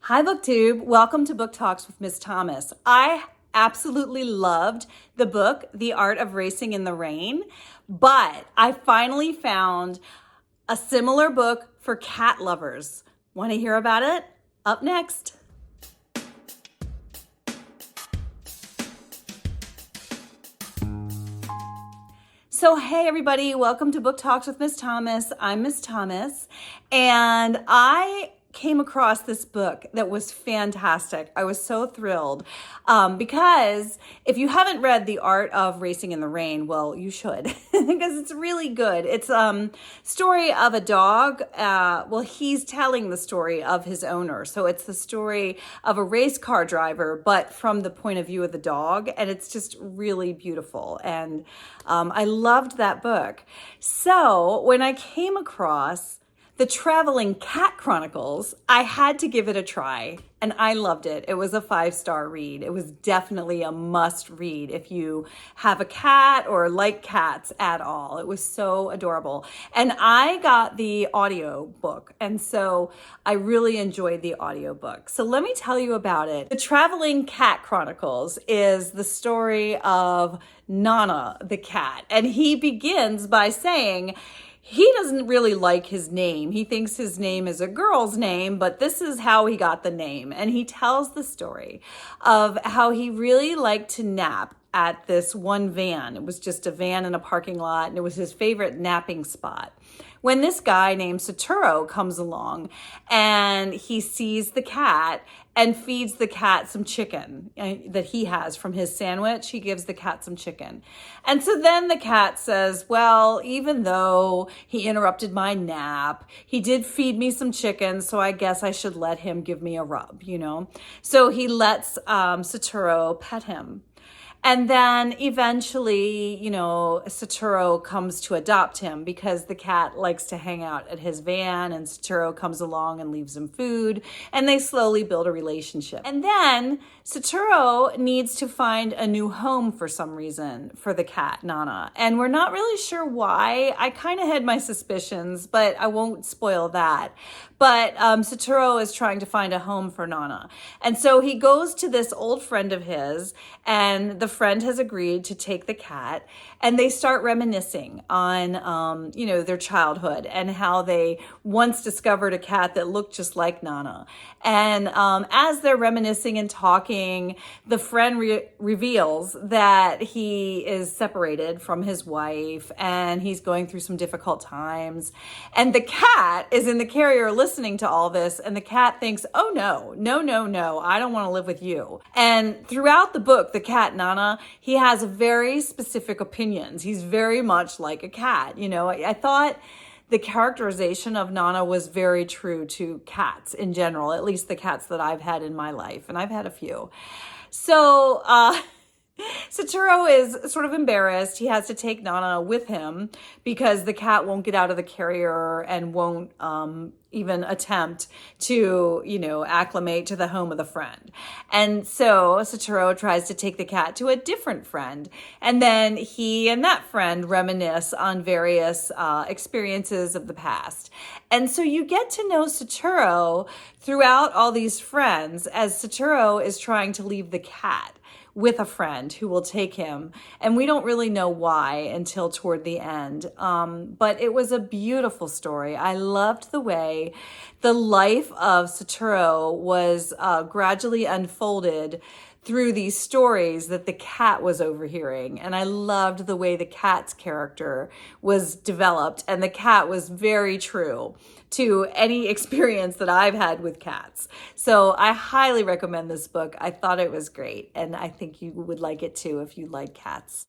Hi, BookTube. Welcome to Book Talks with Miss Thomas. I absolutely loved the book, The Art of Racing in the Rain, but I finally found a similar book for cat lovers. Want to hear about it? Up next. So, hey everybody, welcome to Book Talks with Miss Thomas. I'm Miss Thomas, and I came across this book that was fantastic. I was so thrilled because if you haven't read The Art of Racing in the Rain, well, you should because it's really good. It's a story of a dog. He's telling the story of his owner. So it's the story of a race car driver, but from the point of view of the dog. And it's just really beautiful. And I loved that book. So when I came across The Traveling Cat Chronicles, I had to give it a try, and I loved it. It was a 5-star read. It was definitely a must read if you have a cat or like cats at all. It was so adorable. And I got the audio book, and so I really enjoyed the audio book. So let me tell you about it. The Traveling Cat Chronicles is the story of Nana the cat, and he begins by saying, he doesn't really like his name. He thinks his name is a girl's name, but this is how he got the name. And he tells the story of how he really liked to nap at this one van. It was just a van in a parking lot, and it was his favorite napping spot. When this guy named Satoru comes along and he sees the cat and feeds the cat some chicken that he has from his sandwich, he gives the cat some chicken. And so then the cat says, well, even though he interrupted my nap, he did feed me some chicken, so I guess I should let him give me a rub, So he lets Satoru pet him. And then eventually, Satoru comes to adopt him because the cat likes to hang out at his van, and Satoru comes along and leaves him food, and they slowly build a relationship. And then Satoru needs to find a new home for some reason for the cat, Nana. And we're not really sure why. I kind of had my suspicions, but I won't spoil that. But Satoru is trying to find a home for Nana. And so he goes to this old friend of his, and the friend has agreed to take the cat, and they start reminiscing on, their childhood and how they once discovered a cat that looked just like Nana. And as they're reminiscing and talking, the friend reveals that he is separated from his wife and he's going through some difficult times. And the cat is in the carrier listening to all this, and the cat thinks, oh no, I don't want to live with you. And throughout the book, the cat, Nana, he has very specific opinions. He's very much like a cat. I thought the characterization of Nana was very true to cats in general, at least the cats that I've had in my life, and I've had a few. So, Satoru is sort of embarrassed. He has to take Nana with him because the cat won't get out of the carrier and won't even attempt to, acclimate to the home of the friend. And so Satoru tries to take the cat to a different friend. And then he and that friend reminisce on various experiences of the past. And so you get to know Satoru throughout all these friends as Satoru is trying to leave the cat with a friend who will take him. And we don't really know why until toward the end. But it was a beautiful story. I loved the way the life of Satoru was gradually unfolded through these stories that the cat was overhearing. And I loved the way the cat's character was developed. And the cat was very true to any experience that I've had with cats. So I highly recommend this book. I thought it was great. And I think you would like it too if you like cats.